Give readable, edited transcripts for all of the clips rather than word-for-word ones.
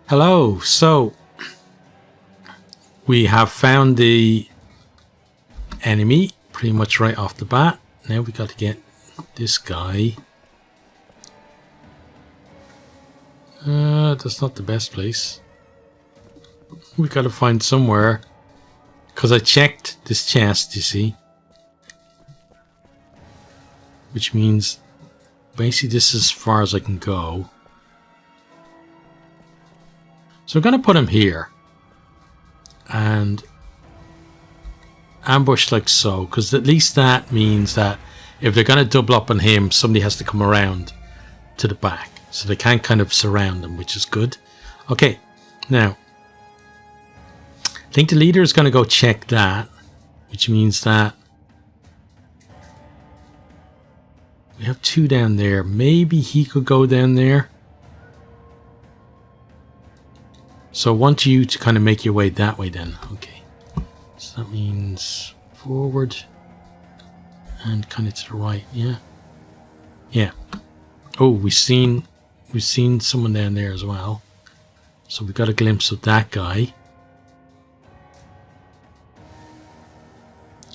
Hello, so we have found the enemy pretty much right off the bat. Now we got to get this guy. That's not the best place. We got to find somewhere, because I checked this chest, you see, which means basically this is as far as I can go. So I'm going to put him here and ambush like so, because at least that means that if they're going to double up on him, somebody has to come around to the back, so they can kind of surround him, which is good. Okay, now I think the leader is going to go check that, which means that we have two down there. Maybe he could go down there. So I want you to kind of make your way that way then. Okay. So that means forward and kind of to the right. Yeah. Yeah. Oh, we've seen someone down there as well. So we got a glimpse of that guy.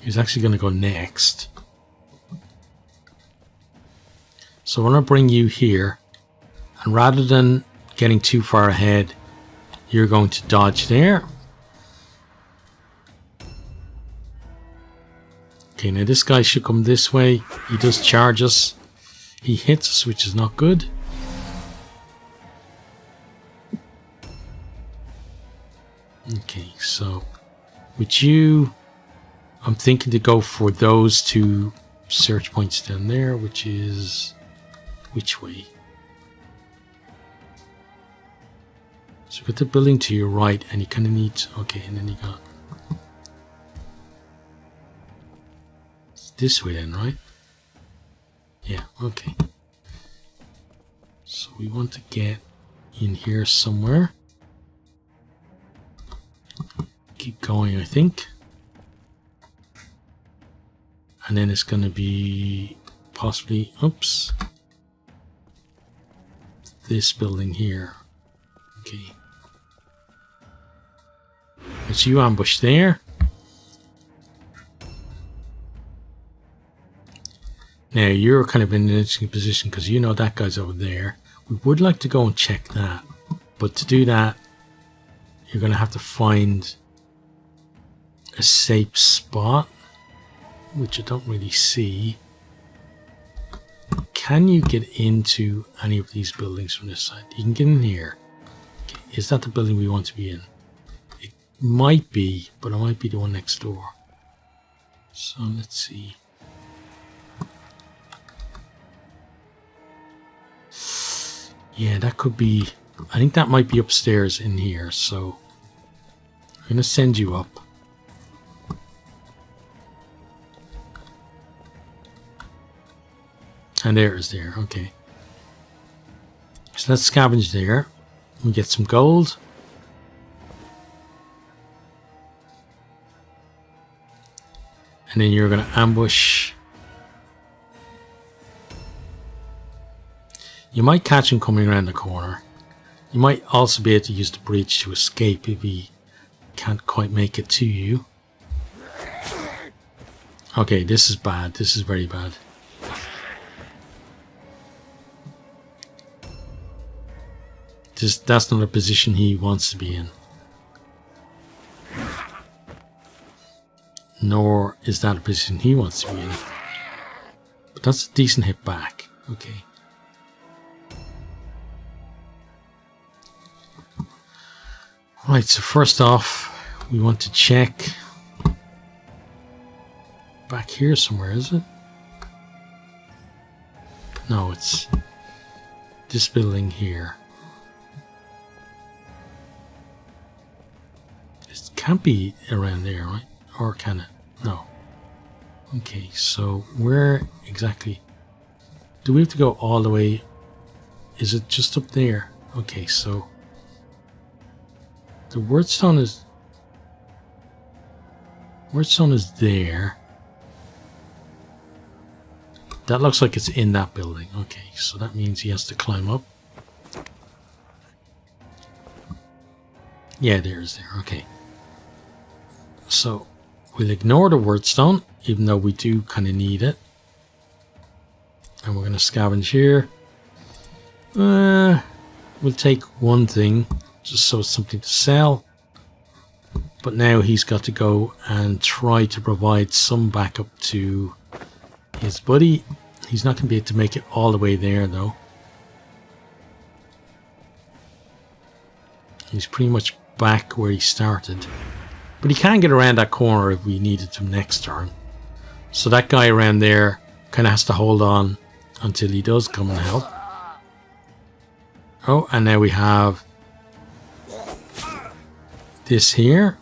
He's actually going to go next. So I want to bring you here, and rather than getting too far ahead, you're going to dodge there. Okay, now this guy should come this way. He does charge us. He hits us, which is not good. Okay, so with you, I'm thinking to go for those two search points down there, which is which way? So you've got the building to your right, and you kind of need... Okay, and then you got... It's this way then, right? Yeah, okay. So we want to get in here somewhere. Keep going, I think. And then it's going to be possibly... Oops. This building here. Okay. It's you ambush there. Now you're kind of in an interesting position because you know that guy's over there. We would like to go and check that, but to do that you're going to have to find a safe spot, which I don't really see. Can you get into any of these buildings from this side? You can get in here. Okay. Is that the building we want to be in? It might be, but it might be the one next door. So let's see. Yeah, that could be... I think that might be upstairs in here, so I'm going to send you up. And there is there, okay. So let's scavenge there. We get some gold. And then you're going to ambush. You might catch him coming around the corner. You might also be able to use the breach to escape if he can't quite make it to you. Okay, this is bad. This is very bad. That's not a position he wants to be in. Nor is that a position he wants to be in. But that's a decent hit back. Okay. Right, so first off, we want to check back here somewhere, is it? No, it's this building here. It can't be around there, right? Or can it? No. Okay, so where exactly? Do we have to go all the way? Is it just up there? Okay, so the wordstone is there. That looks like it's in that building. Okay, so that means he has to climb up. Yeah, there's there. Okay. So we'll ignore the word stone, even though we do kind of need it. And we're going to scavenge here. We'll take one thing, just so it's something to sell. But now he's got to go and try to provide some backup to his buddy. He's not going to be able to make it all the way there, though. He's pretty much back where he started. But he can get around that corner if we needed to next turn. So that guy around there kind of has to hold on until he does come and help. Oh, and now we have this here.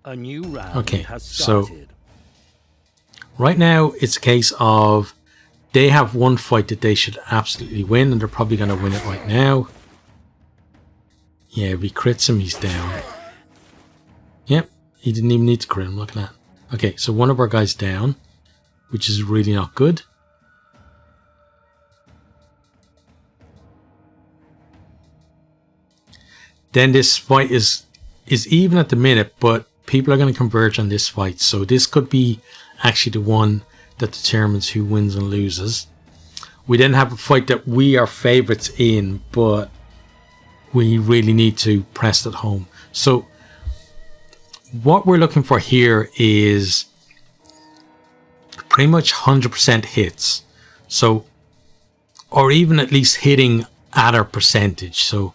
A new round Okay, has so started. right now it's a case of they have one fight that they should absolutely win, and they're probably going to win it right now. Yeah, if he crits him, he's down. Yep, he didn't even need to crit him, look at that. Okay, so one of our guys down, which is really not good. Then this fight is even at the minute, but people are going to converge on this fight. So this could be actually the one that determines who wins and loses. We then have a fight that we are favourites in, but we really need to press it home. So what we're looking for here is pretty much 100% hits. So, or even at least hitting at our percentage. So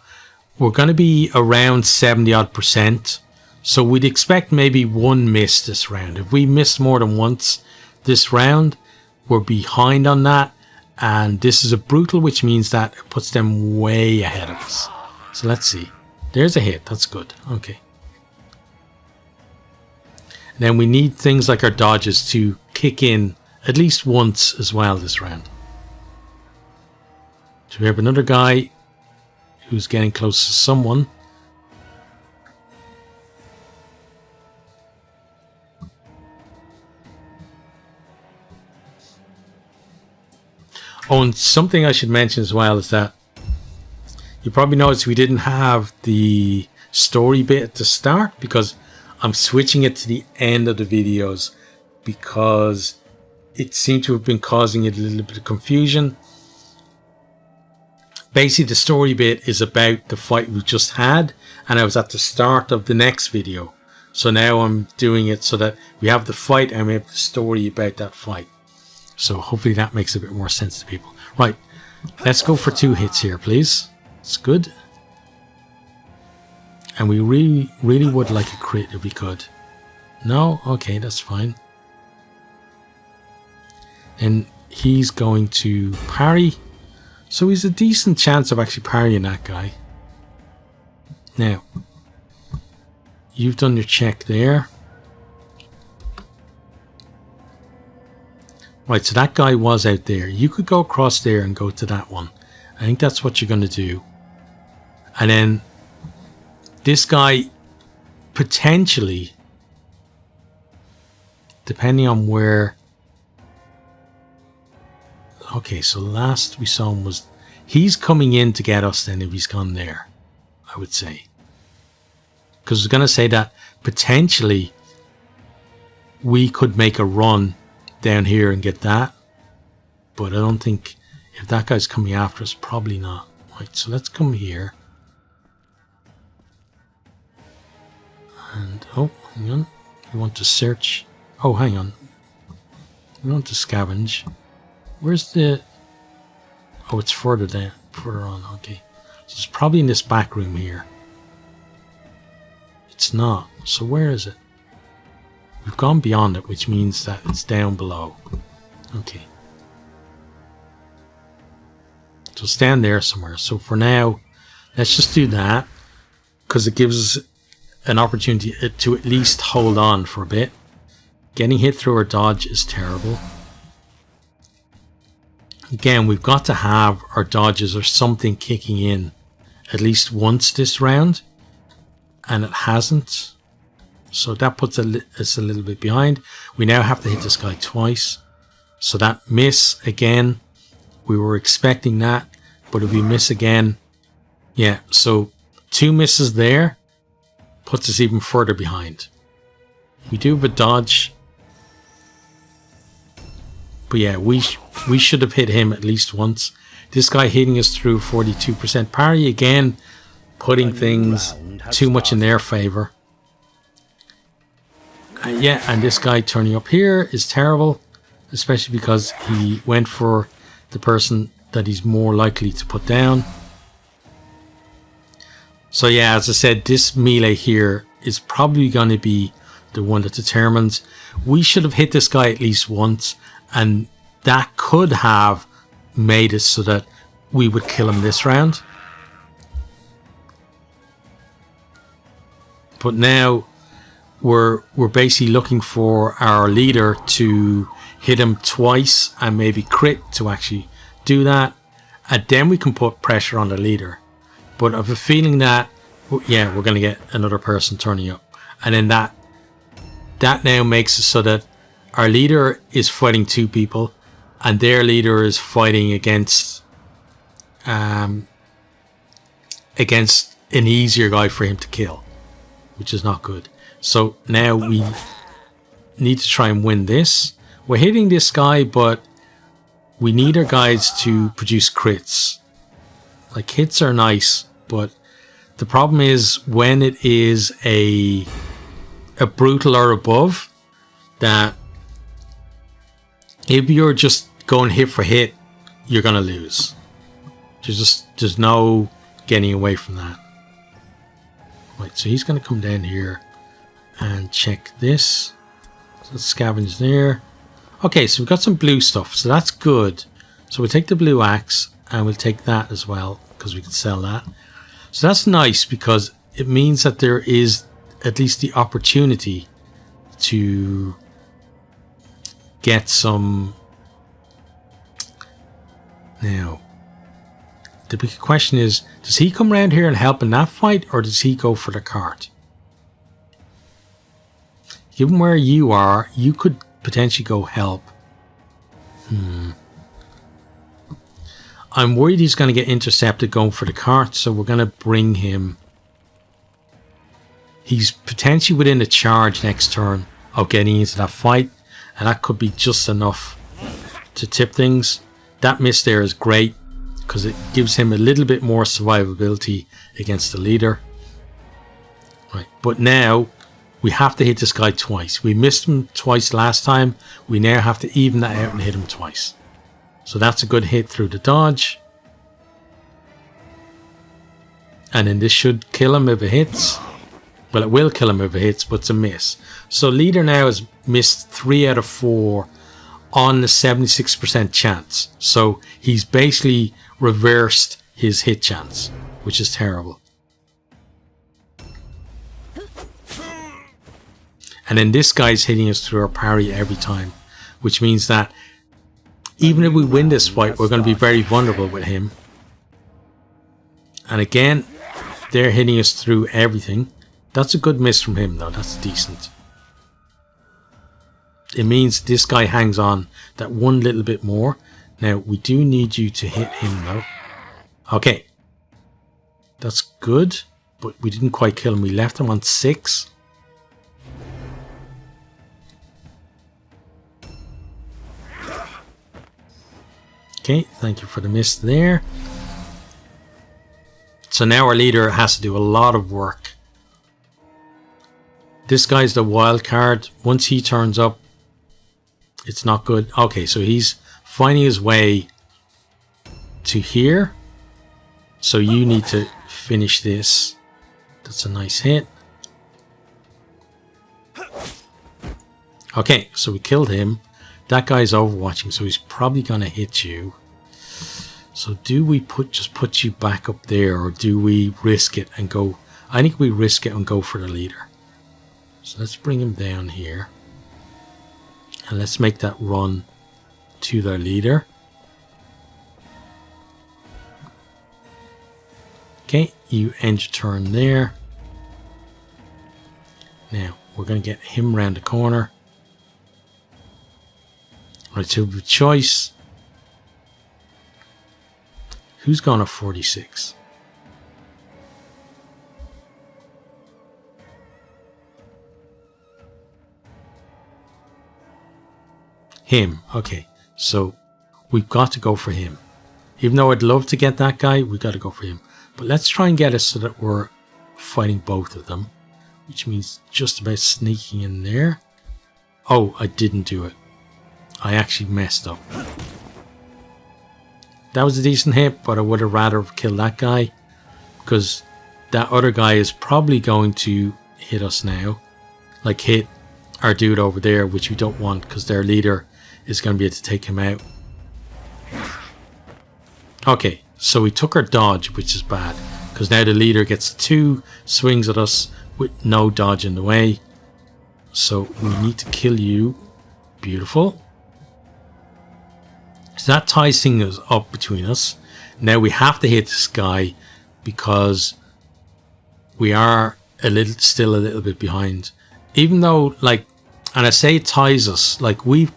we're going to be around 70 odd %. So we'd expect maybe one miss this round. If we miss more than once this round, we're behind on that. And this is a brutal, which means that it puts them way ahead of us. So let's see. There's a hit. That's good. Okay. And then we need things like our dodges to kick in at least once as well this round. So we have another guy who's getting close to someone. Oh, and something I should mention as well is that you probably noticed we didn't have the story bit at the start because I'm switching it to the end of the videos because it seemed to have been causing it a little bit of confusion. Basically, the story bit is about the fight we just had, and I was at the start of the next video. So now I'm doing it so that we have the fight and we have the story about that fight. So hopefully that makes a bit more sense to people. Right, let's go for 2 hits here, please. It's good. And we really would like a crit if we could. No? Okay, that's fine. And he's going to parry. So he's a decent chance of actually parrying that guy. Now, you've done your check there. Right, so that guy was out there. You could go across there and go to that one. I think that's what you're going to do. And then this guy, potentially, depending on where... Okay, so last we saw him was... He's coming in to get us then if he's gone there, I would say. Because I was going to say that potentially we could make a run down here and get that. But I don't think... If that guy's coming after us, probably not. Right, so let's come here. And, oh, hang on. We want to search. Oh, hang on. We want to scavenge. Where's the... Oh, it's further down. Further on, okay. So it's probably in this back room here. It's not. So where is it? We've gone beyond it, which means that it's down below. Okay. So stand there somewhere. So for now, let's just do that. Because it gives us an opportunity to at least hold on for a bit. Getting hit through our dodge is terrible. Again, we've got to have our dodges or something kicking in at least once this round. And it hasn't. So that puts us a little bit behind. We now have to hit this guy twice. So that miss again. We were expecting that. But if we miss again, yeah, so 2 misses there puts us even further behind. We do have a dodge. But yeah, we should have hit him at least once. This guy hitting us through 42% parry again, putting things too much in their favor. Yeah, and this guy turning up here is terrible, especially because he went for the person that he's more likely to put down. So yeah, as I said, this melee here is probably going to be the one that determines. We should have hit this guy at least once, and that could have made it so that we would kill him this round. But now we're basically looking for our leader to hit him twice and maybe crit to actually do that, and then we can put pressure on the leader. But I have a feeling that, yeah, we're going to get another person turning up, and then that now makes it so that our leader is fighting 2 people and their leader is fighting against an easier guy for him to kill, which is not good. So now we need to try and win this. We're hitting this guy, but we need our guys to produce crits. Like, hits are nice, but the problem is when it is a brutal or above, that if you're just going hit for hit, you're going to lose. There's no getting away from that. Right, so he's going to come down here and check this. So let's scavenge there. Okay, so we've got some blue stuff, so that's good. So we'll take the blue axe and we'll take that as well, because we can sell that. So that's nice, because it means that there is at least the opportunity to get some. Now, the big question is, does he come around here and help in that fight, or does he go for the cart? Given where you are, you could potentially go help. I'm worried he's going to get intercepted going for the cart, so we're going to bring him. He's potentially within a charge next turn of getting into that fight, and that could be just enough to tip things. That miss there is great, because it gives him a little bit more survivability against the leader. Right, but now we have to hit this guy twice. We missed him twice last time. We now have to even that out and hit him twice. So that's a good hit through the dodge. And then this should kill him if it hits. Well, it will kill him if it hits, but it's a miss. So leader now has missed 3 out of 4 on the 76% chance. So he's basically reversed his hit chance, which is terrible. And then this guy's hitting us through our parry every time, which means that even if we win this fight, we're going to be very vulnerable with him. And again, they're hitting us through everything. That's a good miss from him, though. That's decent. It means this guy hangs on that one little bit more. Now, we do need you to hit him, though. Okay. That's good, but we didn't quite kill him. We left him on 6. Okay, thank you for the miss there. So now our leader has to do a lot of work. This guy's the wild card. Once he turns up, it's not good. Okay, so he's finding his way to here. So you need to finish this. That's a nice hit. Okay, so we killed him. That guy's overwatching, so he's probably going to hit you. So do we just put you back up there, or do we risk it and go? I think we risk it and go for the leader. So let's bring him down here. And let's make that run to their leader. Okay, you end your turn there. Now, we're going to get him around the corner. Right, so we have a choice. Who's gone at 46? Him. Okay, so we've got to go for him. Even though I'd love to get that guy, we've got to go for him. But let's try and get it so that we're fighting both of them, which means just about sneaking in there. Oh, I didn't do it. I actually messed up. That was a decent hit, but I would have rather killed that guy, because that other guy is probably going to hit us now. Like hit our dude over there, which we don't want, because their leader is going to be able to take him out. Okay, so we took our dodge, which is bad, because now the leader gets 2 swings at us with no dodge in the way. So we need to kill you. Beautiful. So that ties things up between us. Now we have to hit this guy, because we are still a little bit behind. Even though, like, and I say it ties us, like we've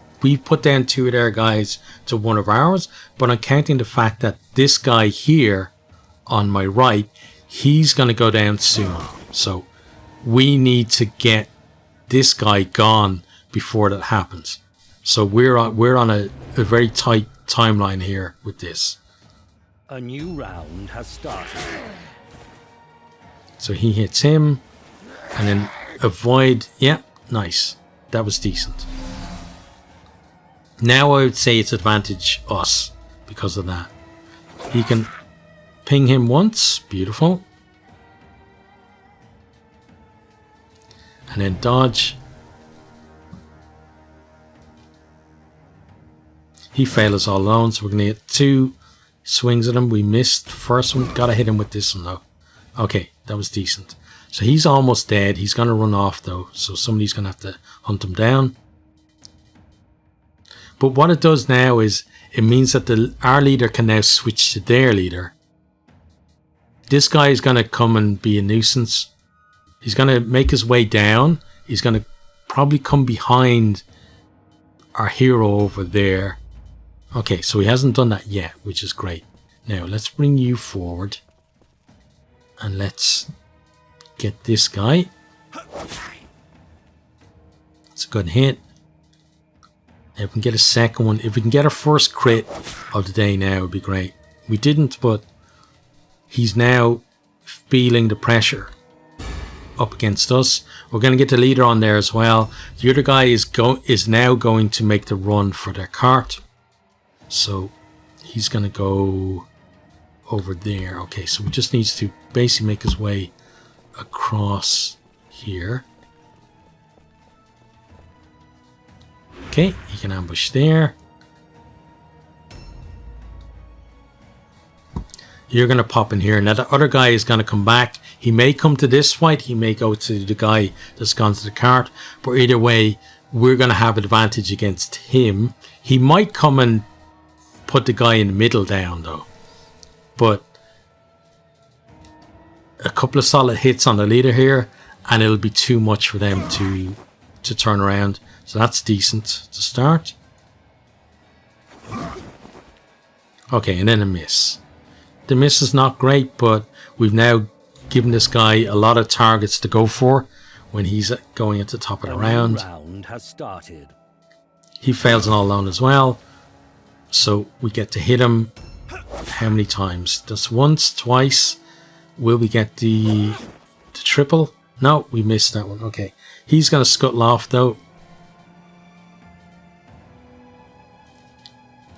put down 2 of their guys to 1 of ours, but I'm counting the fact that this guy here on my right, he's going to go down soon. So we need to get this guy gone before that happens. So we're on a very tight timeline here with this. A new round has started. So he hits him, and then avoid. Yeah, nice. That was decent. Now I would say it's advantage us because of that. He can ping him once. Beautiful. And then dodge. He failed us all alone, so we're going to get 2 swings at him. We missed the first one. Got to hit him with this one though. Okay, that was decent. So he's almost dead. He's going to run off though, so somebody's going to have to hunt him down. But what it does now is it means that our leader can now switch to their leader. This guy is going to come and be a nuisance. He's going to make his way down. He's going to probably come behind our hero over there. Okay, so he hasn't done that yet, which is great. Now let's bring you forward. And let's get this guy. It's a good hit. Now if we can get a second one. If we can get our first crit of the day now, it would be great. We didn't, but he's now feeling the pressure up against us. We're going to get the leader on there as well. The other guy is now going to make the run for their cart. So he's going to go over there. Okay, so we just needs to basically make his way across here. Okay, he can ambush there. You're going to pop in here. Now the other guy is going to come back. He may come to this fight. He may go to the guy that's gone to the cart. But either way, we're going to have advantage against him. He might come and put the guy in the middle down though. But a couple of solid hits on the leader here, and it'll be too much for them to turn around. So that's decent to start. Okay, and then a miss. The miss is not great, but we've now given this guy a lot of targets to go for when he's going at the top of the round. Round has started. He fails an all alone as well. So we get to hit him how many times? Just once, twice. Will we get the triple? No, we missed that one. Okay. He's going to scuttle off though.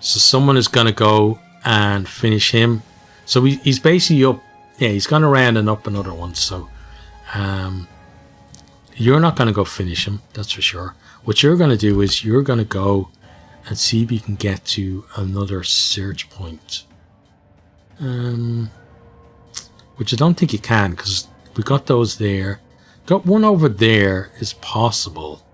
So someone is going to go and finish him. So he's basically up. Yeah, he's gone around and up another one. So you're not going to go finish him. That's for sure. What you're going to do is you're going to go and see if you can get to another search point. Which I don't think you can, because we got those there. Got one over there is possible.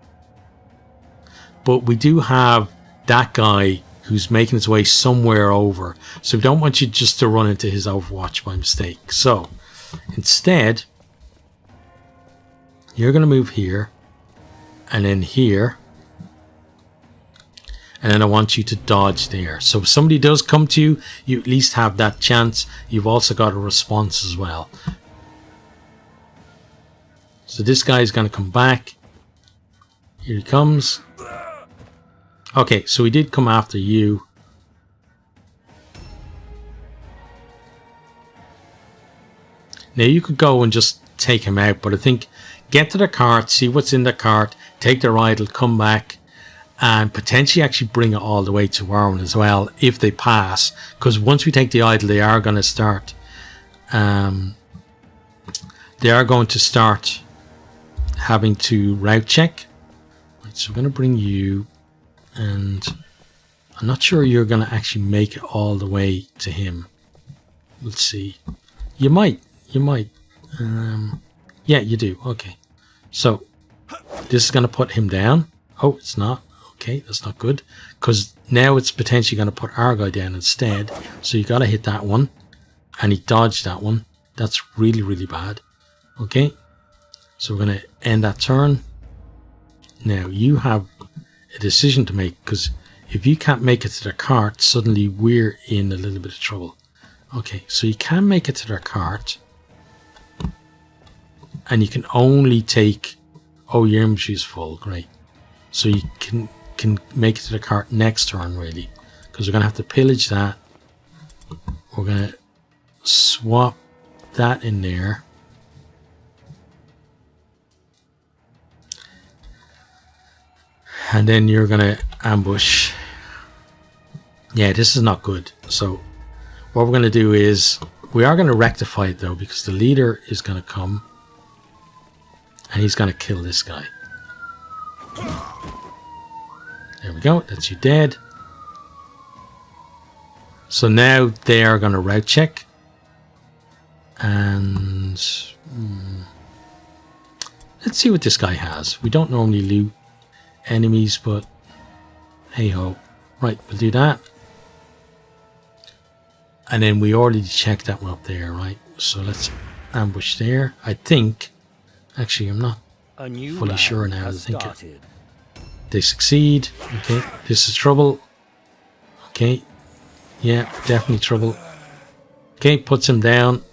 But we do have that guy who's making his way somewhere over. So we don't want you just to run into his Overwatch by mistake. So instead, you're going to move here and then here. and then I want you to dodge there. So if somebody does come to you, you at least have that chance. You've also got a response as well. So this guy is going to come back. Here he comes. Okay, so he did come after you. Now you could go and just take him out, but I think get to the cart, see what's in the cart, take their idol, come back, and potentially actually bring it all the way to Warren as well if they pass. Because once we take the idol, they are going to start. They are going to start having to route check. Right, so we're going to bring you, and I'm not sure you're going to actually make it all the way to him. Let's see. You might. Yeah, you do. Okay. So this is going to put him down. Oh, it's not. Okay, that's not good. Because now it's potentially going to put our guy down instead. So you got to hit that one. And he dodged that one. That's really, really bad. Okay. So we're going to end that turn. Now you have a decision to make. Because if you can't make it to the cart, suddenly we're in a little bit of trouble. Okay, so you can make it to their cart. And you can only take... Oh, your inventory is full. Great. So you can make it to the cart next turn, really. Because we're going to have to pillage that. We're going to swap that in there. And then you're going to ambush. Yeah, this is not good. So what we're going to do is... We are going to rectify it, though, because the leader is going to come. And he's going to kill this guy. There we go. That's you dead. So now they are going to route check. And let's see what this guy has. We don't normally loot enemies, but hey ho. Right, we'll do that. And then we already checked that one up there, right? So let's ambush there. I think... Actually, I'm not fully sure now. I think they succeed. Okay, this is trouble. Okay, yeah, definitely trouble. Okay, puts him down.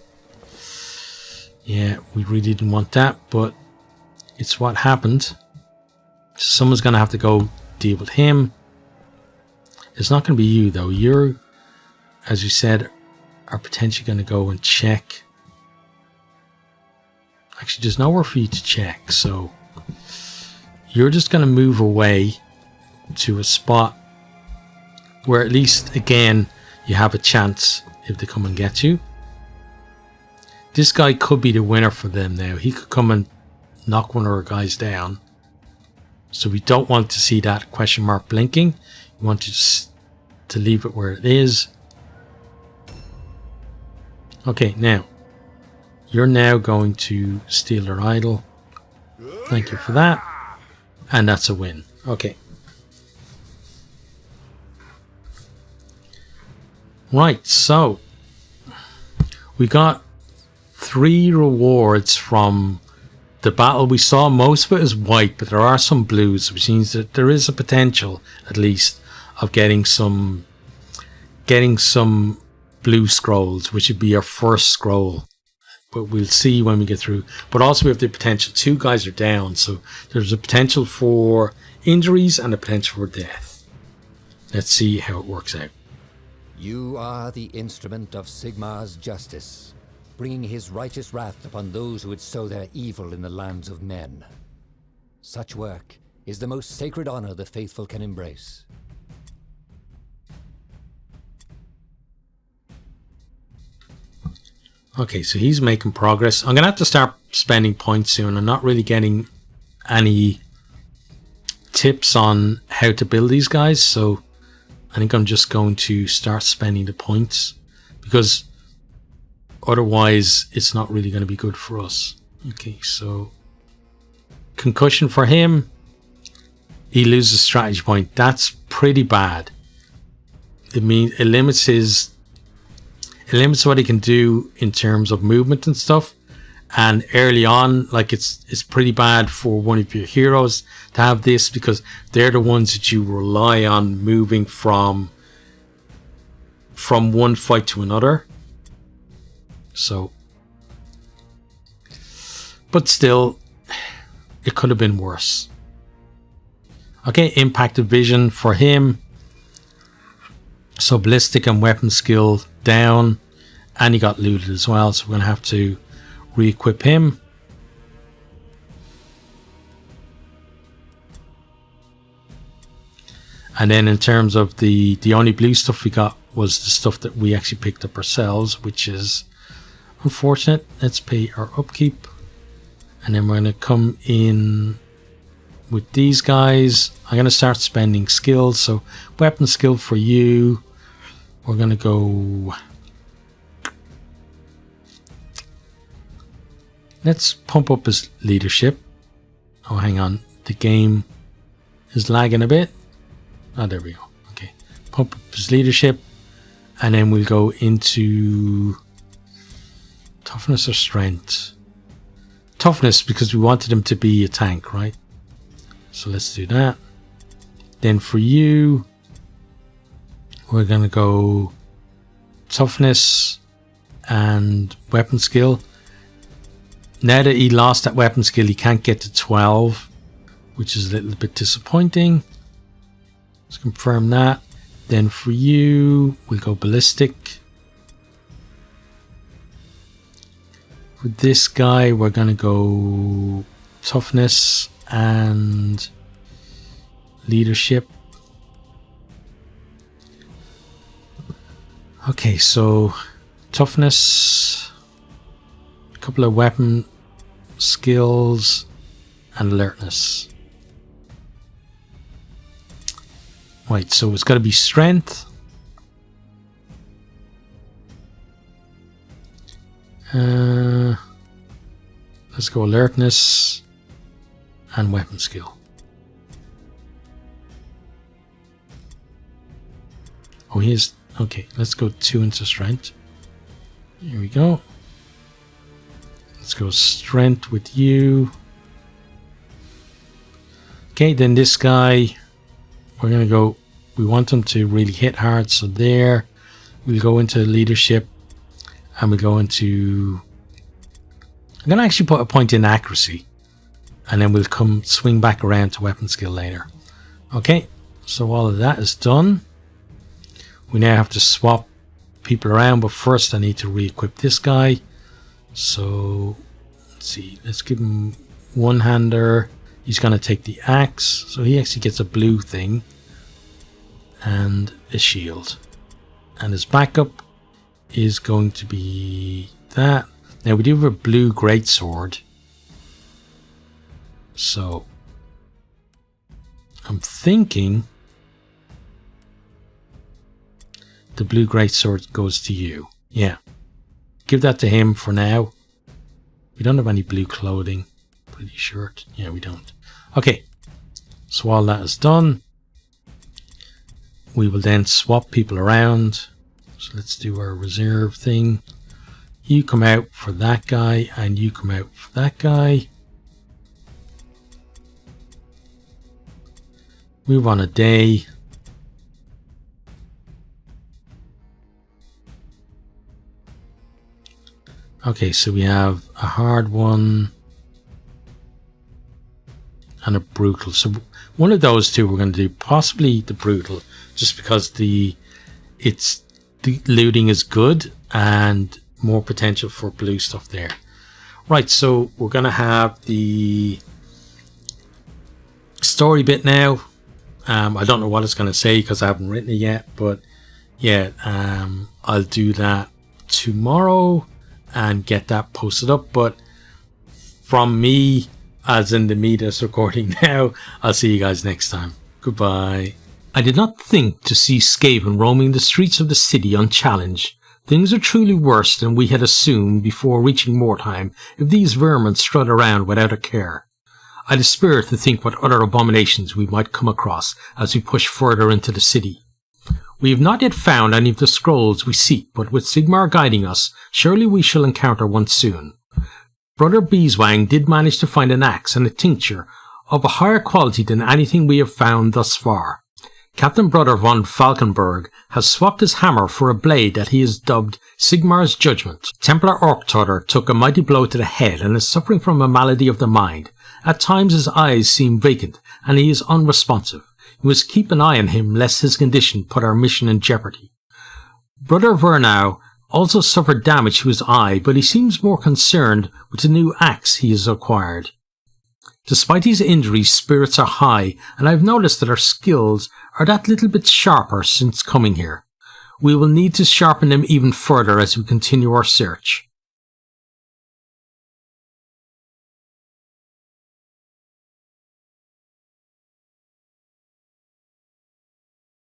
Yeah, we really didn't want that, but it's what happened. Someone's going to have to go deal with him. It's not going to be you, though. You're, as you said, are potentially going to go and check. Actually, there's nowhere for you to check, so you're just going to move away to a spot where at least, again, you have a chance if they come and get you. This guy could be the winner for them now. He could come and knock one of our guys down. So we don't want to see that question mark blinking. We want to leave it where it is. Okay, now. You're now going to steal their idol. Thank you for that. And that's a win. Okay. Right, so we got 3 rewards from the battle. We saw most of it is white, but there are some blues, which means that there is a potential, at least, of getting some blue scrolls, which would be our first scroll. But we'll see when we get through. But also we have the potential. 2 guys are down. So there's a potential for injuries and a potential for death. Let's see how it works out. You are the instrument of Sigmar's justice, bringing his righteous wrath upon those who would sow their evil in the lands of men. Such work is the most sacred honor the faithful can embrace. Okay, so he's making progress. I'm going to have to start spending points soon. I'm not really getting any tips on how to build these guys, so I think I'm just going to start spending the points, because otherwise it's not really going to be good for us. Okay, so concussion for him. He loses strategy point. That's pretty bad. It means it limits what he can do in terms of movement and stuff, And early on, like it's pretty bad for one of your heroes to have this, because they're the ones that you rely on moving from one fight to another. So, but still, it could have been worse. Okay, impacted vision for him. So ballistic and weapon skill down, and he got looted as well, so we're going to have to re-equip him. And then in terms of the only blue stuff we got was the stuff that we actually picked up ourselves, which is unfortunate. Let's pay our upkeep, and then we're going to come in with these guys. I'm going to start spending skills. So weapon skill for you, we're going to go, let's pump up his leadership. Oh, hang on, the game is lagging a bit. Oh, there we go. Okay, pump up his leadership, and then we'll go into toughness or strength. Toughness, because we wanted him to be a tank, right? So let's do that. Then for you, we're going to go toughness and weapon skill. Now that he lost that weapon skill, he can't get to 12, which is a little bit disappointing. Let's confirm that. Then for you, we'll go ballistic. For this guy, we're going to go toughness and leadership. Okay, so toughness, a couple of weapon skills, and alertness. Right, so it's got to be strength. Let's go alertness and weapon skill. Oh, he's okay. Let's go 2 into strength. Here we go. Let's go strength with you. Okay, then this guy, we're gonna go. We want him to really hit hard, so there. We'll go into leadership, and we go into. I'm gonna actually put a point in accuracy, and then we'll come swing back around to weapon skill later. Okay, so all of that is done. We now have to swap people around, but first I need to re-equip this guy. So let's see, let's give him one-hander. He's gonna take the axe, so he actually gets a blue thing and a shield. And his backup is going to be that. Now we do have a blue greatsword, so I'm thinking the blue greatsword goes to you. Yeah, give that to him for now. We don't have any blue clothing. Pretty short. Yeah, we don't. Okay, so while that is done, we will then swap people around. So let's do our reserve thing. You come out for that guy, and you come out for that guy. Move on a day. Okay, so we have a hard one and a brutal. So one of those two we're going to do, possibly the brutal, just because the looting is good and more potential for blue stuff there. Right, so we're going to have the story bit now. I don't know what it's going to say because I haven't written it yet, but yeah, I'll do that tomorrow and get that posted up. But from me, as in the me that's recording now, I'll see you guys next time. Goodbye. I did not think to see Skaven roaming the streets of the city unchallenged. Things are truly worse than we had assumed before reaching Mordheim if these vermin strut around without a care. I despair to think what other abominations we might come across as we push further into the city. We have not yet found any of the scrolls we seek, but with Sigmar guiding us, surely we shall encounter one soon. Brother Beeswang did manage to find an axe and a tincture of a higher quality than anything we have found thus far. Captain Brother von Falkenberg has swapped his hammer for a blade that he has dubbed Sigmar's Judgment. Templar Orktotter took a mighty blow to the head and is suffering from a malady of the mind. At times his eyes seem vacant and he is unresponsive. We must keep an eye on him lest his condition put our mission in jeopardy. Brother Vernau also suffered damage to his eye, but he seems more concerned with the new axe he has acquired. Despite these injuries, spirits are high, and I have noticed that our skills are that little bit sharper since coming here. We will need to sharpen them even further as we continue our search.